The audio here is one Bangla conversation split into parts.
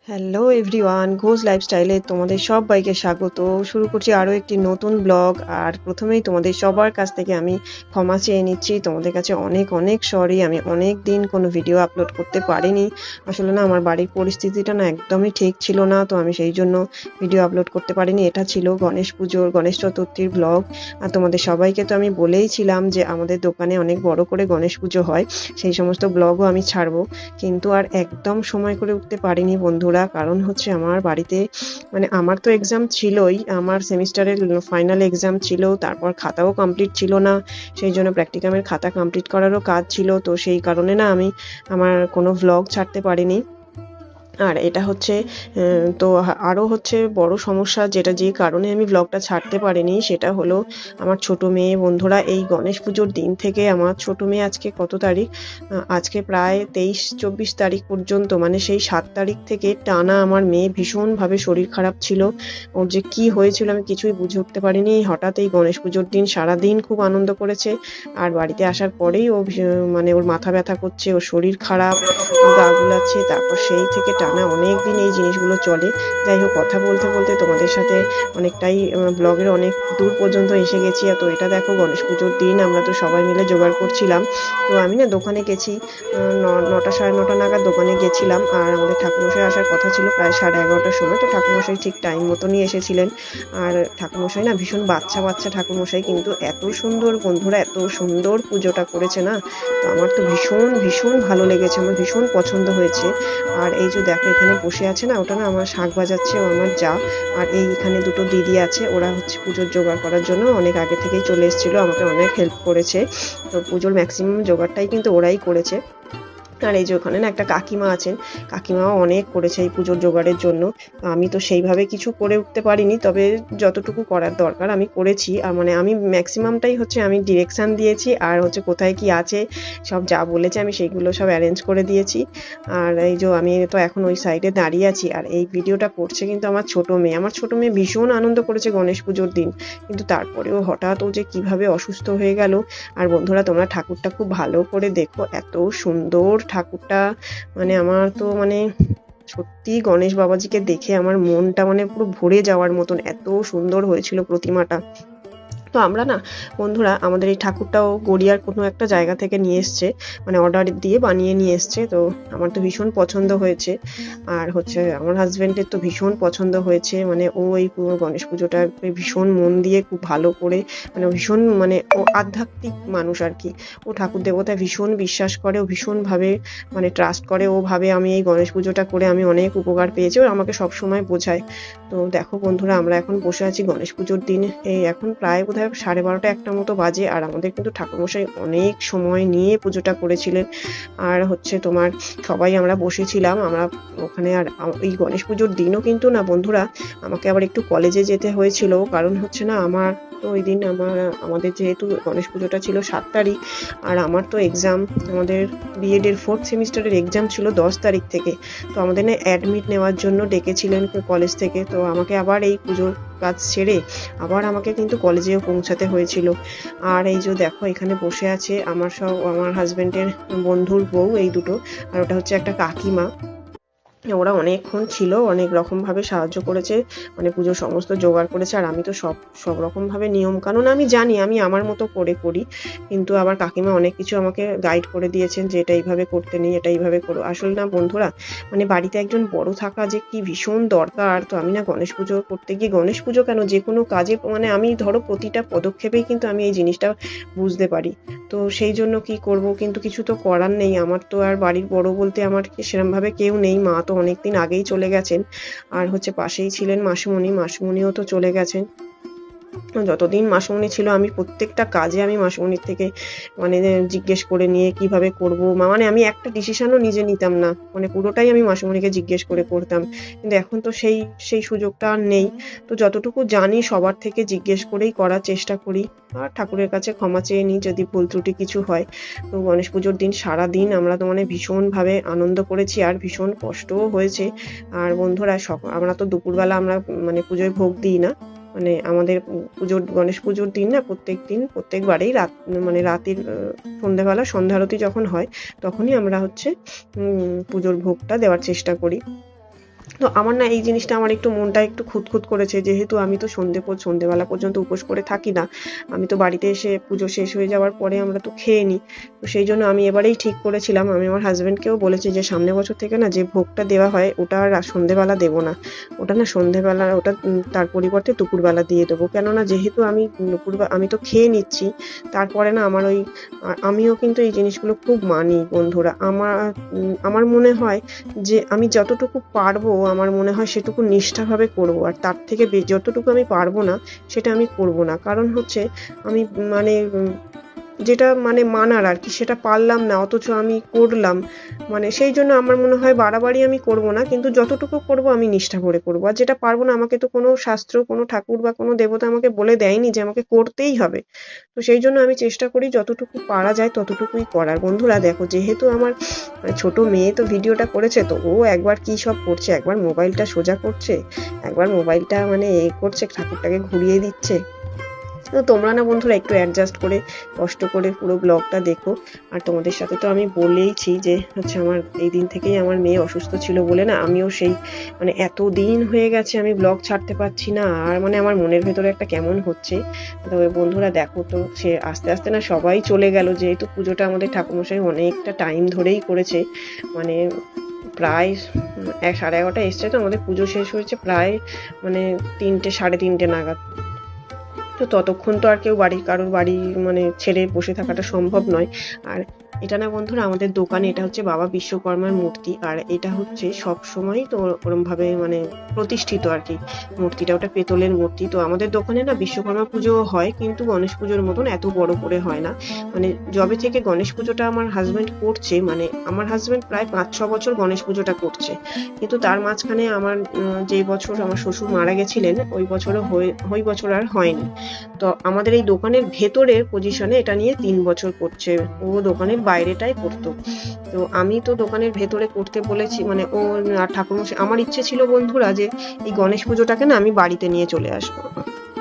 হ্যালো এভরিওয়ান, ঘোষ লাইফস্টাইলে তোমাদের সবাইকে স্বাগত। শুরু করছি আরও একটি নতুন ব্লগ। আর প্রথমেই তোমাদের সবার কাছ থেকে আমি ক্ষমা চেয়ে নিচ্ছি, তোমাদের কাছে অনেক অনেক সরি। আমি অনেক দিন কোনো ভিডিও আপলোড করতে পারিনি। আসলে না, আমার বাড়ির পরিস্থিতিটা না একদমই ঠিক ছিল না, তো আমি সেই জন্য ভিডিও আপলোড করতে পারিনি। এটা ছিল গণেশ চতুর্থীর ব্লগ। আর তোমাদের সবাইকে তো আমি বলেইছিলাম যে আমাদের দোকানে অনেক বড় করে গণেশ পুজো হয়, সেই সমস্ত ব্লগও আমি ছাড়বো, কিন্তু আর একদম সময় করে উঠতে পারিনি বন্ধুরা। কারণ হচ্ছে আমার বাড়িতে আমার তো এক্সাম ছিলই, আমার সেমিস্টারের ফাইনাল এক্সাম ছিল, তারপর খাতাও কমপ্লিট ছিল না, সেই জন্য প্র্যাকটিকামের খাতা কমপ্লিট করারও কাজ ছিল। তো সেই কারণে না আমি আমার কোনো ভ্লগ ছাড়তে পারিনি। আর এটা হচ্ছে তো আরও হচ্ছে বড় সমস্যা, যেটা যে কারণে আমি ব্লগটা ছাড়তে পারিনি সেটা হলো আমার ছোট মেয়ে। বন্ধুরা, এই গণেশ পুজোর দিন থেকে আমার ছোট মেয়ে, আজকে কত তারিখ, আজকে প্রায় 23-24 তারিখ পর্যন্ত, সেই 7 তারিখ থেকে টানা আমার মেয়ে ভীষণভাবে শরীর খারাপ ছিল। ওর যে কি হয়েছিল আমি কিছুই বুঝে উঠতে পারিনি। হঠাৎ এই গণেশ পুজোর দিন সারাদিন খুব আনন্দ করেছে, আর বাড়িতে আসার পরেই ও ওর মাথা ব্যথা করছে, ওর শরীর খারাপ, গা গুলাচ্ছে। তারপর সেই থেকে টানা অনেক দিন এই জিনিসগুলো চলে। যাই হোক, কথা বলতে বলতে তোমাদের সাথে অনেকটাই ব্লগের অনেক দূর পর্যন্ত এসে গেছি। তো এটা দেখো, গণেশ পুজোর দিন আমরা তো সবাই মিলে জোগাড় করছিলাম। তো আমি না দোকানে গেছি, 9টা 9:30 নাগাদ দোকানে গেছিলাম। আর আমাদের ঠাকুরমশাই আসার কথা ছিল প্রায় 11:30টার সময়। তো ঠাকুরমশাই ঠিক টাইম মতনই এসেছিলেন। আর ঠাকুরমশাই না ভীষণ বাচ্চা বাচ্চা ঠাকুরমশাই, কিন্তু এত সুন্দর বন্ধুরা, এত সুন্দর পুজোটা করেছে না। তো আমার তো ভীষণ ভীষণ ভালো লেগেছে, আমার ভীষণ পছন্দ হয়েছে। আর এই যে দেখো, এখানে বসে আছে না, ওটা না আমার শাঁখ বাজাচ্ছে, ও আমার যা। আর এখানে দুটো দিদি আছে, ওরা হচ্ছে পুজোর জোগাড় করার জন্য অনেক আগে থেকেই চলে এসেছিল, আমাকে অনেক হেল্প করেছে। তো পুজোর ম্যাক্সিমাম জোগাড়টাই কিন্তু ওরাই করেছে। আর এই যে ওখানে না একটা কাকিমা আছেন, কাকিমাও অনেক করেছে এই পুজোর জোগাড়ের জন্য। আমি তো সেইভাবে কিছু করে উঠতে পারিনি, তবে যতটুকু করার দরকার আমি করেছি। আর আমি ম্যাক্সিমামটাই হচ্ছে আমি ডিরেকশান দিয়েছি, আর হচ্ছে কোথায় কি আছে সব যা বলেছে আমি সেইগুলো সব অ্যারেঞ্জ করে দিয়েছি। আর এই যে আমি তো এখন ওই সাইডে দাঁড়িয়ে আছি, আর এই ভিডিওটা করছে কিন্তু আমার ছোট মেয়ে। আমার ছোট মেয়ে ভীষণ আনন্দ করেছে গণেশ পুজোর দিন, কিন্তু তারপরেও হঠাৎ ও যে কিভাবে অসুস্থ হয়ে গেল। আর বন্ধুরা, তোমরা ঠাকুরটা খুব ভালো করে দেখো, এত সুন্দর ঠাকুরটা। আমার তো সত্যি গণেশ বাবাজিকে দেখে আমার মনটা পুরো ভরে যাওয়ার মতন, এত সুন্দর হয়েছিল প্রতিমাটা। তো আমরা না বন্ধুরা, আমাদের এই ঠাকুরটাও গড়িয়ার কোনো একটা জায়গা থেকে নিয়ে এসছে, অর্ডার দিয়ে বানিয়ে নিয়ে এসছে। তো আমার তো ভীষণ পছন্দ হয়েছে। আর হচ্ছে আমার হাজব্যান্ডের তো ভীষণ পছন্দ হয়েছে। ও এই পুরো গণেশ পুজোটা ভীষণ মন দিয়ে খুব ভালো করে, ভীষণ ও আধ্যাত্মিক মানুষ আর কি। ও ঠাকুর দেবতায় ভীষণ বিশ্বাস করে, ও ভীষণভাবে ট্রাস্ট করে। ও ভাবে আমি এই গণেশ পুজোটা করে আমি অনেক উপকার পেয়েছি, ও আমাকে সবসময় বোঝায়। তো দেখো বন্ধুরা, আমরা এখন বসে আছি গণেশ পুজোর দিন। এই এখন প্রায় বোধহয় 12:30 একটা মতো বাজে। আর আমাদের কিন্তু ঠাকুরমশাই অনেক সময় নিয়ে পুজোটা করেছিলেন। আর হচ্ছে তোমার সবাই আমরা বসেছিলাম আমরা ওখানে। আর এই গণেশ পুজোর দিনও কিন্তু না বন্ধুরা, আমাকে আবার একটু কলেজে যেতে হয়েছিল। কারণ হচ্ছে না, আমার তো ওই দিন আমাদের যেহেতু গণেশ পুজোটা ছিল 7 তারিখ, আর আমার তো এক্সাম, আমাদের বিএড এর 4th সেমিস্টারের এক্সাম ছিল 10 তারিখ থেকে। তো আমাদের না অ্যাডমিট নেওয়ার জন্য ডেকেছিলেন কলেজ থেকে। তো আমাকে আবার এই পুজোর কাজ ছেড়ে আবার আমাকে কিন্তু কলেজেও পৌঁছাতে হয়েছিল। আর এই যে দেখো, এখানে বসে আছে আমার হাজবেন্ডের বন্ধুর বউ, এই দুটো। আর ওটা হচ্ছে একটা কাকিমা। ওরা অনেকক্ষণ ছিল, অনেক রকমভাবে সাহায্য করেছে, পুজোর সমস্ত জোগাড় করেছে। আর আমি তো সব রকমভাবে নিয়ম কানুন আমি জানি, আমি আমার মতো করে করি, কিন্তু আবার কাকিমা অনেক কিছু আমাকে গাইড করে দিয়েছেন যে এটা এইভাবে করতে নেই, এটা এইভাবে করো। আসলে না বন্ধুরা, বাড়িতে একজন বড় থাকা যে কি ভীষণ দরকার। তো আমি না গণেশ পুজো করতে গিয়ে, গণেশ পুজো কেন, যে কোনো কাজে আমি ধরো প্রতিটা পদক্ষেপেই কিন্তু আমি এই জিনিসটা বুঝতে পারি। তো সেই জন্য কি করব, কিন্তু কিছু তো করার নেই। আমার তো আর বাড়ির বড় বলতে আমার সেরকমভাবে কেউ নেই, মা তো অনেকদিন আগেই চলে গেছেন। আর হচ্ছে পাশেই ছিলেন মাসিমণিও তো চলে গেছেন। যতদিন মাসুমণি ছিল আমি প্রত্যেকটা কাজে আমি মাসুমণির থেকে জিজ্ঞেস করে নিয়ে কিভাবে করব। আমি একটা ডিসিশনও নিজে নিতাম না, পুরোটাই আমি মাসুমণিকে জিজ্ঞেস করে করতাম। কিন্তু এখন তো সেই সুযোগটা আর নেই। তো যতটুকু জানি সবার থেকে জিজ্ঞেস করেই করার চেষ্টা করি, আর ঠাকুরের কাছে ক্ষমা চেয়ে নিই যদি ভুল ত্রুটি কিছু হয়। তো গণেশ পুজোর দিন সারাদিন আমরা তো ভীষণভাবে আনন্দ করেছি, আর ভীষণ কষ্টও হয়েছে। আর বন্ধুরা, আমরা তো দুপুরবেলা আমরা পুজোয় ভোগ দিই না। আমাদের গণেশ পুজোর দিন না প্রত্যেকবারেই রাতের সন্ধ্যাবেলা সন্ধ্যারতি যখন হয় তখনই আমরা হচ্ছে পুজোর ভোগটা দেওয়ার চেষ্টা করি। তো আমার না এই জিনিসটা আমার একটু মনটা একটু খুঁতখুত করেছে, যেহেতু আমি তো সন্ধেবেলা পর্যন্ত উপোস করে থাকি না। আমি তো বাড়িতে এসে পুজো শেষ হয়ে যাওয়ার পরে আমরা তো খেয়ে নিই। তো সেই জন্য আমি এবারেই ঠিক করেছিলাম, আমি আমার হাজবেন্ডকেও বলেছি যে সামনের বছর থেকে না যে ভোগটা দেওয়া হয় ওটা আর সন্ধেবেলা দেবো না, ওটা না সন্ধেবেলা, ওটা তার পরিবর্তে দুপুরবেলা দিয়ে দেবো। কেননা যেহেতু আমি আমি তো খেয়ে নিচ্ছি, তারপরে না আমার ওই আমিও কিন্তু এই জিনিসগুলো খুব মানি বন্ধুরা। আমার মনে হয় যে আমি যতটুকু পারবো, আমার মনে হয় সেটুকু নিষ্ঠাভাবে করবো, আর তার থেকে যতটুকু আমি পারবো না সেটা আমি করবো না। কারণ হচ্ছে আমি মানে যেটা মানে মানার আর কি, সেটা পারলাম না অথচ আমি করলাম, মানে সেই জন্য আমার মনে হয় বাড়াবাড়ি আমি করব না, কিন্তু যতটুকু করব আমি নিষ্ঠা করে করবো। আর যেটা পারবো না, আমাকে তো কোনো শাস্ত্র, কোনো ঠাকুর বা কোনো দেবতা আমাকে বলে দেয়নি যে আমাকে করতেই হবে। তো সেই জন্য আমি চেষ্টা করি যতটুকু পারা যায় ততটুকুই করার। বন্ধুরা দেখো, যেহেতু আমার ছোট মেয়ে তো ভিডিওটা করেছে, তো ও একবার কি সব করছে, একবার মোবাইলটা সোজা করছে, একবার মোবাইলটা মানে করছে, ঠাকুরটাকে ঘুরিয়ে দিচ্ছে। তো তোমরা না বন্ধুরা একটু অ্যাডজাস্ট করে কষ্ট করে পুরো ব্লগটা দেখো। আর তোমাদের সাথে তো আমি বলেইছি যে হচ্ছে আমার এই দিন থেকেই আমার মেয়ে অসুস্থ ছিল বলে না আমিও সেই মানে এত দিন হয়ে গেছে আমি ব্লগ ছাড়তে পারছি না, আর মানে আমার মনের ভেতরে একটা কেমন হচ্ছে। তবে বন্ধুরা দেখো, তো সে আস্তে আস্তে না সবাই চলে গেল, যেহেতু পুজোটা আমাদের ঠাকুরমশাই অনেকটা টাইম ধরেই করেছে, মানে প্রায় 11:30 এসছে, তো আমাদের পুজো শেষ হয়েছে প্রায় মানে 3টে 3:30 নাগাদ। তো ততক্ষণ তো আর কেউ কারোর বাড়ি মানে ছেড়ে বসে থাকাটা সম্ভব নয়। আর এটা না বন্ধুরা আমাদের দোকানে, এটা হচ্ছে বাবা বিশ্বকর্মার মূর্তি, আর এটা হচ্ছে সব সময় তো ওরম ভাবে মানে প্রতিষ্ঠিত আর কি মূর্তিটা, ওটা পেতলের মূর্তি। তো আমাদের দোকানে না বিশ্বকর্মা পুজো হয়, কিন্তু গণেশ পুজোর মতন এত বড় করে হয় না। মানে যবে থেকে গণেশ পুজোটা আমার হাজবেন্ড করছে, মানে আমার হাজবেন্ড প্রায় 5-6 বছর গণেশ পুজোটা করছে, কিন্তু তার মাঝখানে আমার যে বছর আমার শ্বশুর মারা গেছিলেন ওই বছর আর হয়নি। তো আমাদের এই দোকানের ভেতরের পজিশনে এটা নিয়ে 3 বছর করছে, ও দোকানের বাইরেটাই করতো। তো আমি তো দোকানের ভেতরে করতে বলেছি, মানে ও ঠাকুরমশাই, আমার ইচ্ছে ছিল বন্ধুরা যে এই গণেশ পুজোটাকে না আমি বাড়িতে নিয়ে চলে আসবো।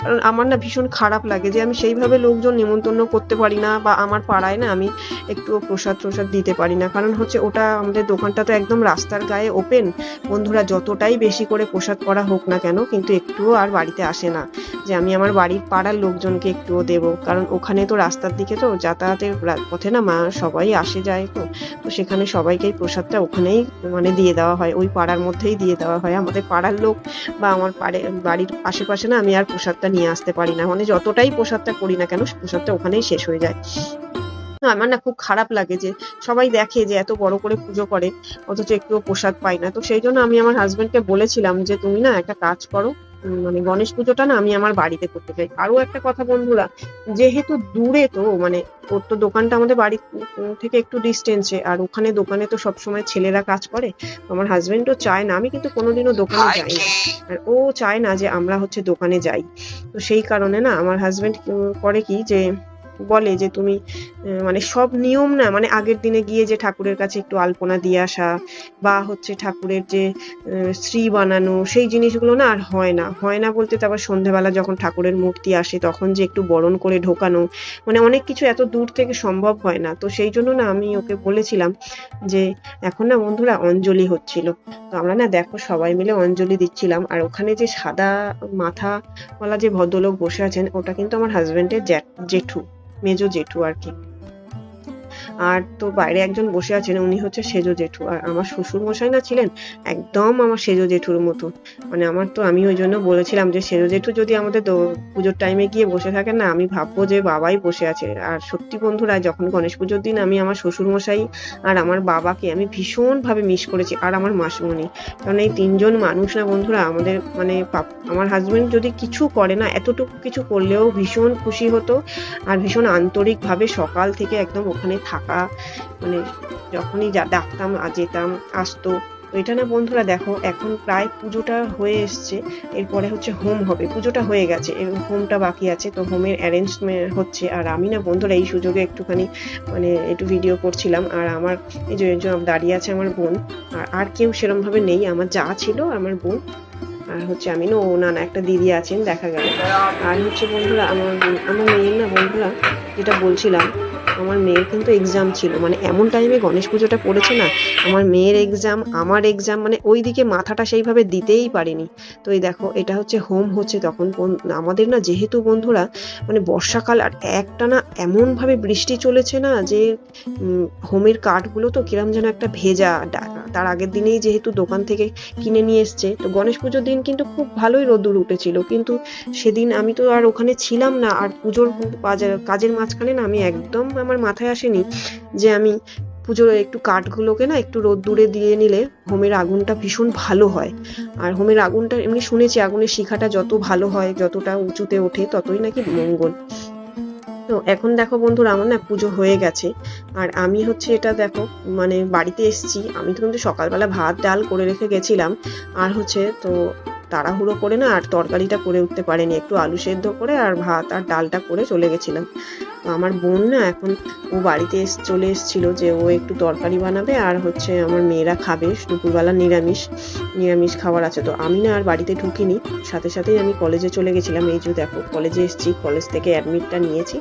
কারণ আমার না ভীষণ খারাপ লাগে যে আমি সেইভাবে লোকজন নিমন্ত্রণ করতে পারি না, বা আমার পাড়ায় না আমি একটুও প্রসাদ দিতে পারি না। কারণ হচ্ছে ওটা আমাদের দোকানটা তো একদম রাস্তার গায়ে ওপেন বন্ধুরা, যতটাই বেশি করে প্রসাদ করা হোক না কেন, কিন্তু একটুও আর বাড়িতে আসে না যে আমি আমার বাড়ির পাড়ার লোকজনকে একটুও দেব। কারণ ওখানে তো রাস্তার দিকে তো যাতায়াতের পথে না মা সবাই আসে যায়, তো তো সেখানে সবাইকেই প্রসাদটা ওখানেই মানে দিয়ে দেওয়া হয়, ওই পাড়ার মধ্যেই দিয়ে দেওয়া হয়। আমাদের পাড়ার লোক বা আমার বাড়ির আশেপাশে না আমি আর প্রসাদটা নিয়ে আসতে পারি না, মানে যতটাই প্রসাদটা করি না কেন প্রসাদটা ওখানেই শেষ হয়ে যায়। আমার না খুব খারাপ লাগে যে সবাই দেখে যে এত বড় করে পুজো করে অথচ একটুও প্রসাদ পাই না। তো সেই জন্য আমি আমার হাজবেন্ডকে বলেছিলাম যে তুমি না একটা কাজ করো, মানে গণেশ পুজোটা না আমি আমার বাড়িতে করতে চাই। আরো একটা কথা বন্ধুরা, যেহেতু দূরে, তো মানে ওর তো দোকানটা আমাদের বাড়ি থেকে একটু ডিস্টেন্সে, আর ওখানে দোকানে তো সবসময় ছেলেরা কাজ করে, আমার হাজবেন্ডও চায় না, আমি কিন্তু কোনোদিনও দোকানে যাই না, আর ও চায় না যে আমরা হচ্ছে দোকানে যাই। তো সেই কারণে না আমার হাজবেন্ড করে কি যে বলে যে তুমি মানে সব নিয়ম না, মানে আগের দিনে গিয়ে যে ঠাকুরের কাছে একটু আলপনা দিয়ে আসা, বা হচ্ছে ঠাকুরের যে শ্রী বানানো, সেই জিনিসগুলো না আর হয় না বলতে, তারপর সন্ধ্যাবেলা যখন ঠাকুরের মূর্তি আসে তখন যে একটু বরণ করে ঢোকানো, মানে অনেক কিছু এত দূর থেকে সম্ভব হয় না। তো সেই জন্য না আমি ওকে বলেছিলাম যে এখন না বন্ধুরা অঞ্জলি হচ্ছিল, তো আমরা না দেখো সবাই মিলে অঞ্জলি দিচ্ছিলাম। আর ওখানে যে সাদা মাথাওয়ালা যে ভদ্রলোক বসে আছেন, ওটা কিন্তু আমার হাজবেন্ডের জেঠু, মেজো জেঠু আর কি। আর তো বাইরে একজন বসে আছেন, উনি হচ্ছে সেজো জেঠু। আর আমার শ্বশুর মশাই না ছিলেন একদম আমার সেজো জেঠুর মতো, মানে আমি ওই জন্য বলেছিলাম যে সেজো জেঠু যদি আমাদের পুজোর টাইমে গিয়ে বসে থাকেন না, আমি ভাববো যে বাবাই বসে আছে। আর সত্যি বন্ধুরা, যখন গণেশ পুজোর দিন আমি আমার শ্বশুর মশাই আর আমার বাবাকে আমি ভীষণ ভাবে মিস করেছি, আর আমার মাসিমণি। কারণ এই 3জন মানুষ না বন্ধুরা আমাদের মানে আমার হাজবেন্ড যদি কিছু করে না, এতটুকু কিছু করলেও ভীষণ খুশি হতো, আর ভীষণ আন্তরিক ভাবে সকাল থেকে একদম ওখানে থাকা, মানে যখনই ডাকতাম যেতাম, আসতো। তো এটা না বন্ধুরা দেখো, এখন প্রায় পুজোটা হয়ে এসছে, এরপরে হচ্ছে হোম হবে, পুজোটা হয়ে গেছে, হোমটা বাকি আছে, তো হোমের অ্যারেঞ্জমেন্ট হচ্ছে। আর আমি না বন্ধুরা এই সুযোগে একটুখানি মানে একটু ভিডিও করছিলাম, আর আমার এই যে দাঁড়িয়ে আছে আমার বোন, আর কেউ সেরকম ভাবে নেই, আমার যা ছিল আমার বোন, আর হচ্ছে আমি না একটা দিদি আছেন দেখা গেল। আর হচ্ছে বন্ধুরা আমার মেয়ের না বন্ধুরা যেটা বলছিলাম, আমার মেয়ের কিন্তু এক্সাম ছিল, মানে এমন টাইমে গণেশ পুজোটা পড়েছে না, আমার মেয়ের এক্সাম, আমার এক্সাম, মানে ওইদিকে মাথাটা সেইভাবে দিতেই পারিনি। তো এই দেখো, এটা হচ্ছে হোম হচ্ছে তখন। আমাদের না যেহেতু বন্ধুরা মানে বর্ষাকাল, আর একটানা এমন ভাবে বৃষ্টি চলেছে না যে হোমের কাঠগুলো তো কিরম যেন একটা ভেজা। তার আগের দিনেই যেহেতু দোকান থেকে কিনে নিয়ে এসছে, তো গণেশ পুজোর দিন কিন্তু খুব ভালোই রোদ্দুর উঠেছিল, কিন্তু সেদিন আমি তো আর ওখানে ছিলাম না। আর পুজোর কাজের মাঝখানে না আমি একদম আমার মাথায় আসেনি যে আমি পুজোর একটু কাঠগুলোকে না একটু রোদ্দুরে দিয়ে নিলে হোমের আগুনটা ভীষণ ভালো হয়। আর হোমের আগুনটা এমনি শুনেছি আগুনের শিখাটা যত ভালো হয়, যতটা উঁচুতে ওঠে ততই নাকি মঙ্গল। তো এখন দেখো বন্ধুরা, আমার না পুজো হয়ে গেছে, আর আমি হচ্ছে এটা দেখো মানে বাড়িতে এসেছি। আমি তো কিন্তু সকালবেলা ভাত ডাল করে রেখে গেছিলাম, আর হচ্ছে তো তাড়াহুড়ো করে না আর তরকারিটা করে উঠতে পারিনি, একটু আলু সেদ্ধ করে আর ভাত আর ডালটা করে চলে গেছিলাম। তো আমার বোন না এখন ও বাড়িতে চলে এসেছিল যে ও একটু তরকারি বানাবে, আর হচ্ছে আমার মেয়েরা খাবে দুপুরবেলা নিরামিষ খাবার আছে। তো আমি না আর বাড়িতে ঢুকিনি, সাথে সাথেই আমি কলেজে চলে গেছিলাম। এই যে দেখো কলেজে এসেছি, কলেজ থেকে অ্যাডমিটটা নিয়েছি,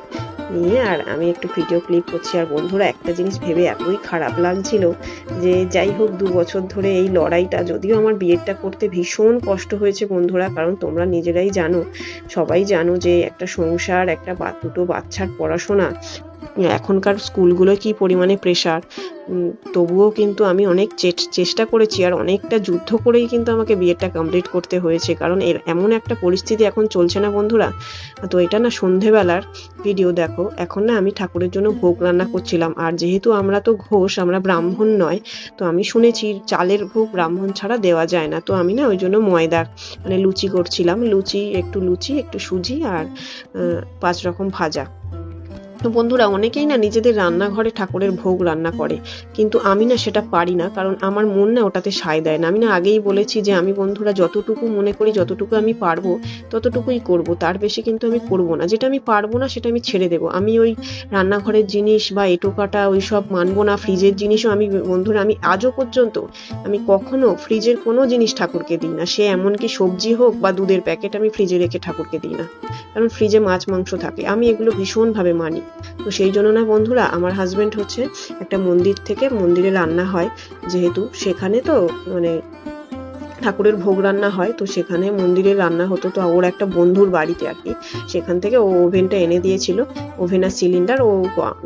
নিয়ে আর আমি একটু ভিডিও ক্লিপ করছি। আর বন্ধুরা একটা জিনিস ভেবে এতই খারাপ লাগছিল যে যাই হোক 2 বছর ধরে এই লড়াইটা, যদিও আমার বিয়েটা করতে ভীষণ কষ্ট হয়েছে বন্ধুরা, কারণ তোমরা নিজেরাই জানো, সবাই জানো যে একটা সংসার, একটা দুটো বাচ্চার পড়াশোনা, এখনকার স্কুলগুলো কি পরিমাণে প্রেশার। তবুও কিন্তু আমি অনেক চেষ্টা করেছি, আর অনেকটা যুদ্ধ করেই কিন্তু আমাকে বিয়েটা কমপ্লিট করতে হয়েছে, কারণ এমন একটা পরিস্থিতি এখন চলছে না বন্ধুরা। তো এটা না সন্ধেবেলার ভিডিও দেখো। এখন না আমি ঠাকুরের জন্য ভোগ রান্না করছিলাম, আর যেহেতু আমরা তো ঘোষ, আমরা ব্রাহ্মণ নয়, তো আমি শুনেছি চালের ভোগ ব্রাহ্মণ ছাড়া দেওয়া যায় না। তো আমি না ওই জন্য ময়দার মানে লুচি করছিলাম, লুচি একটু সুজি আর 5 রকম ভাজা। তো বন্ধুরা অনেকেই না নিজেদের রান্নাঘরে ঠাকুরের ভোগ রান্না করে, কিন্তু আমি না সেটা পারি না, কারণ আমার মন না ওটাতে সায় দেয় না। আমি না আগেই বলেছি যে আমি বন্ধুরা যতটুকু মনে করি, যতটুকু আমি পারবো ততটুকুই করব, তার বেশি কিন্তু আমি করব না। যেটা আমি পারবো না সেটা আমি ছেড়ে দেবো। আমি ওই রান্নাঘরের জিনিস বা এঁটো কাটা ওই সব মানবো না। ফ্রিজের জিনিসও আমি বন্ধুরা, আমি আজও পর্যন্ত আমি কখনো ফ্রিজের কোনো জিনিস ঠাকুরকে দিই না। সে এমনকি সবজি হোক বা দুধের প্যাকেট আমি ফ্রিজে রেখে ঠাকুরকে দিই না, কারণ ফ্রিজে মাছ মাংস থাকে, আমি এগুলো ভীষণভাবে মানি। তো সেই জন্য না বন্ধুরা, আমার হাজবেন্ড হচ্ছে একটা মন্দিরে রান্না হয়, যেহেতু সেখানে তো মানে ঠাকুরের ভোগ রান্না হয়, তো সেখানে মন্দিরে রান্না হতো। তো ওর একটা বন্ধুর বাড়িতে আর কি, সেখান থেকে ও ওভেনটা এনে দিয়েছিল, ওভেন আর সিলিন্ডার, ও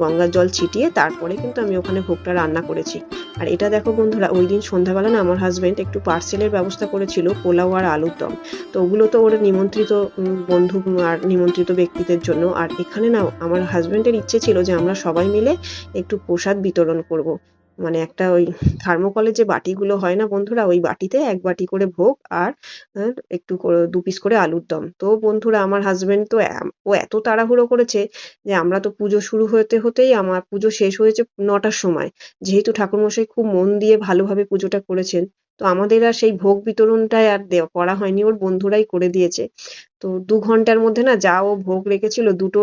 গঙ্গার জল ছিটিয়ে তারপরে কিন্তু আমি ওখানে ভোগটা রান্না করেছি। আর এটা দেখো বন্ধুরা, ওই দিন সন্ধ্যাবেলা না আমার হাজবেন্ড একটু পার্সেলের ব্যবস্থা করেছিল, পোলাও আর আলুর দম। তো ওগুলো তো ওর নিমন্ত্রিত বন্ধু আর নিমন্ত্রিত ব্যক্তিদের জন্য। আর এখানে না আমার হাজবেন্ডের ইচ্ছে ছিল যে আমরা সবাই মিলে একটু প্রসাদ বিতরণ করব, মানে একটা ওই থার্মোকলের যে বাটিগুলো হয় না বন্ধুরা, ওই বাটিতে 1 বাটি করে ভোগ আর একটু 2 পিস করে আলুর দম। তো বন্ধুরা আমার হাজবেন্ড তো ও এত তাড়াহুড়ো করেছে যে আমরা তো পুজো শুরু হতেই আমার পুজো শেষ হয়েছে 9টার সময়। যেহেতু ঠাকুরমশাই খুব মন দিয়ে ভালোভাবে পুজোটা করেছেন, তো আমাদের আর সেই ভোগ বিতরণটাই আর করা হয়নি, ওর বন্ধুরাই করে দিয়েছে। তো 2 ঘন্টার মধ্যে না যা ও ভোগ রেখেছিল, 2টো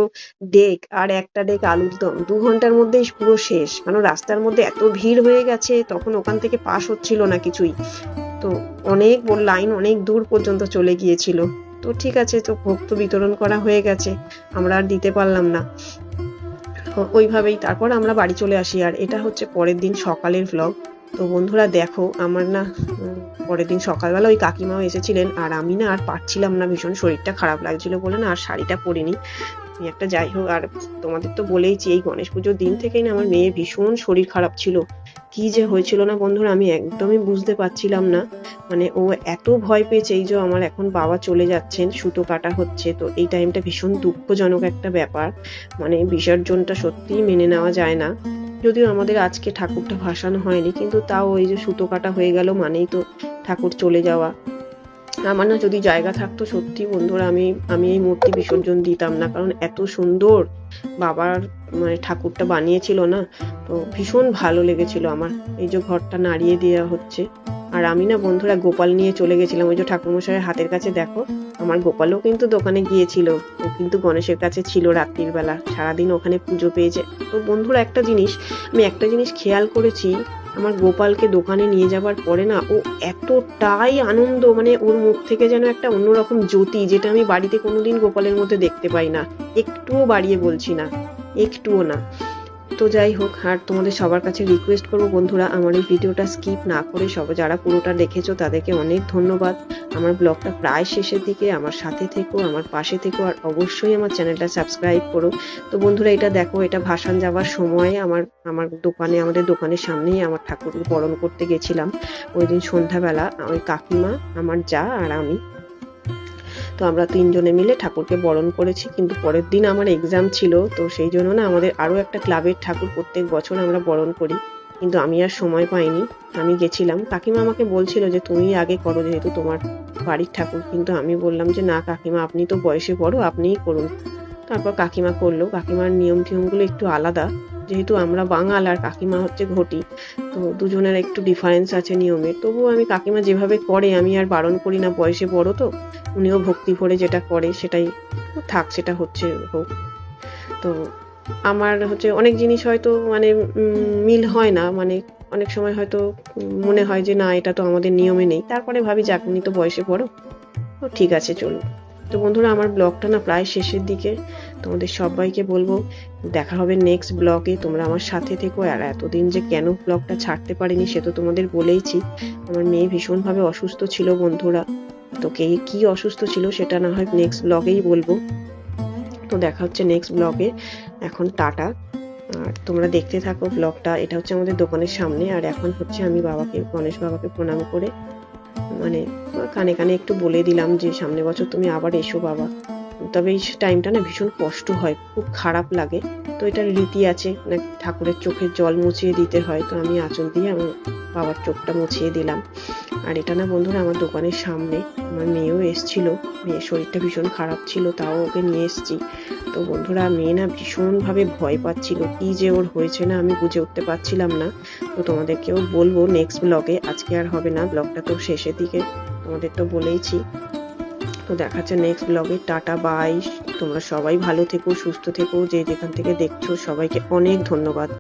ডেক আর একটা ডেক আলুর দম, 2 ঘন্টার মধ্যেই পুরো শেষ, কারণ রাস্তার মধ্যে এত ভিড় হয়ে গেছে, তখন ওখান থেকে পাস হচ্ছিল না কিছুই। তো অনেক লাইন অনেক দূর পর্যন্ত চলে গিয়েছিল। তো ঠিক আছে, তো ভোগ তো বিতরণ করা হয়ে গেছে, আমরা আর দিতে পারলাম না। ওইভাবেই তারপর আমরা বাড়ি চলে আসি। আর এটা হচ্ছে পরের দিন সকালের ভ্লগ। তো বন্ধুরা দেখো আমার না পরের দিন সকালবেলা ওই কাকিমাও এসেছিলেন, আর আমি না আর পারছিলাম না, ভীষণ শরীরটা খারাপ লাগছিল বলে না আর শাড়িটা পরিনি। একটা যাই হোক, আর তোমাদের তো বলেইছি এই গণেশ পুজোর দিন থেকেই না আমার মেয়ে ভীষণ শরীর খারাপ ছিল। কি যে হয়েছিল না বন্ধুরা, আমি একদমই বুঝতে পারছিলাম না। মানে ও এত ভয় পেয়েছে, এই যে আমার এখন বাবা চলে যাচ্ছেন, সুতো কাটা হচ্ছে, তো এই টাইমটা ভীষণ দুঃখজনক একটা ব্যাপার। মানে বিসর্জনটা সত্যিই মেনে নেওয়া যায় না। যদিও আমাদের আজকে ঠাকুরটা ভাসানো হয়নি, কিন্তু তাও এই যে সুতো কাটা হয়ে গেল মানেই তো ঠাকুর চলে যাওয়া। আমার না যদি জায়গা থাকতো সত্যি বন্ধুরা, আমি এই মূর্তি বিসর্জন দিতাম না, কারণ এত সুন্দর বাবার মানে ঠাকুরটা বানিয়েছিল না, তো ভীষণ ভালো লেগেছিল আমার। এই যে ঘরটা নাড়িয়ে দেওয়া হচ্ছে, আর আমি না বন্ধুরা গোপাল নিয়ে চলে গেছিলাম ওই যে ঠাকুরমশাইয়ের হাতের কাছে। দেখো আমার গোপালও কিন্তু দোকানে গিয়েছিল, ও কিন্তু গণেশের কাছে ছিল রাত্রির বেলা, সারাদিন ওখানে পুজো পেয়েছে। তো বন্ধুরা আমি একটা জিনিস খেয়াল করেছি, আমার গোপালকে দোকানে নিয়ে যাবার পরে না ও এতটাই আনন্দ, মানে ওর মুখ থেকে যেন একটা অন্যরকম জ্যোতি, যেটা আমি বাড়িতে কোনোদিন গোপালের মধ্যে দেখতে পাই না। একটুও বাড়িয়ে বলছি না, একটুও না। তো যাই হোক, আর তোমাদের সবার কাছে রিকোয়েস্ট করবো বন্ধুরা, আমার এই ভিডিওটা স্কিপ না করে সবাই যারা পুরোটা দেখেছো তাদেরকে অনেক ধন্যবাদ। আমার ব্লগটা প্রায় শেষের দিকে, আমার সাথে থেকো, আমার পাশে থেকো, আর অবশ্যই আমার চ্যানেলটা সাবস্ক্রাইব করো। তো বন্ধুরা এটা দেখো, এটা ভাসান যাওয়ার সময় আমাদের দোকানের সামনেই আমার ঠাকুরকে বরণ করতে গেছিলাম ওই দিন সন্ধ্যাবেলা। ওই কাকিমা, আমার যা আর আমি, তো আমরা 3 জনে মিলে ঠাকুরকে বরণ করেছি। কিন্তু পরের দিন আমার এক্সাম ছিল, তো সেই জন্য না আমাদের আরো একটা ক্লাবের ঠাকুর প্রত্যেক বছর আমরা বরণ করি, কিন্তু আমি আর সময় পাইনি। আমি গেছিলাম, কাকিমা আমাকে বলছিল যে তুমি আগে করো যেহেতু তোমার বাড়ির ঠাকুর, কিন্তু আমি বললাম যে না কাকিমা, আপনি তো বয়সে বড়, আপনিই করুন। তারপর কাকিমা করলো। কাকিমার নিয়ম টিয়মগুলো একটু আলাদা, যেহেতু আমরা বাঙাল আর কাকিমা হচ্ছে ঘটি, তো দুজনের একটু ডিফারেন্স আছে নিয়মের। তবুও আমি কাকিমা যেভাবে করে আমি আর বারণ করি না, বয়সে বড় তো, উনিও ভক্তি ভরে যেটা করে সেটাই থাক, সেটা হচ্ছে হোক। তো আমার হচ্ছে অনেক জিনিস হয়তো মানে মিল হয় না, মানে অনেক সময় হয়তো মনে হয় যে না এটা তো আমাদের নিয়মে নেই, তারপরে ভাবি যাক উনি তো বয়সে বড়, তো ঠিক আছে চলুন। তো বন্ধুরা আমার ব্লগটা না প্রায় শেষের দিকে, তোমাদের সবাইকে বলবো দেখা হবে নেক্সট ব্লগে, তোমরা আমার সাথে থেকো। আর এতদিন যে কেন ব্লগটা ছাড়তে পারিনি সে তো তোমাদের বলেইছি, আমার মেয়ে ভীষণভাবে অসুস্থ ছিল বন্ধুরা। তো কি অসুস্থ ছিল সেটা না হয় নেক্সট ব্লগেই বলবো। তো দেখা হচ্ছে নেক্সট ব্লগে, এখন টাটা। আর তোমরা দেখতে থাকো ব্লগটা। এটা হচ্ছে আমাদের দোকানের সামনে, আর এখন হচ্ছে আমি গণেশ বাবাকে প্রণাম করে মানে কানে কানে একটু বলে দিলাম যে সামনে বছর তুমি আবার এসো বাবা। তবে এই টাইমটা না ভীষণ কষ্ট হয়, খুব খারাপ লাগে। তো এটার রীতি আছে, ঠাকুরের চোখের জল মুছিয়ে দিতে হয়, তো আমি আঁচল দিয়ে আমার বাবার চোখটা মুছিয়ে দিলাম। আর এটা না বন্ধুরা আমার দোকানের সামনে, আমার মেয়েও এসছিল, মেয়ের শরীরটা ভীষণ খারাপ ছিল, তাও ওকে নিয়ে এসছি। তো বন্ধুরা মেয়ে না ভীষণভাবে ভয় পাচ্ছিল, কি যে ওর হয়েছে না আমি বুঝে উঠতে পারছিলাম না। তো তোমাদেরকেও বলবো নেক্সট ব্লগে, আজকে আর হবে না, ব্লগটা তো শেষের দিকে তোমাদের তো বলেইছি। তো দেখা যাচ্ছে নেক্সট ব্লগে, টাটা বাই। তোমরা সবাই ভালো থেকো, সুস্থ থেকো, যে যেখান থেকে দেখছো সবাইকে অনেক ধন্যবাদ।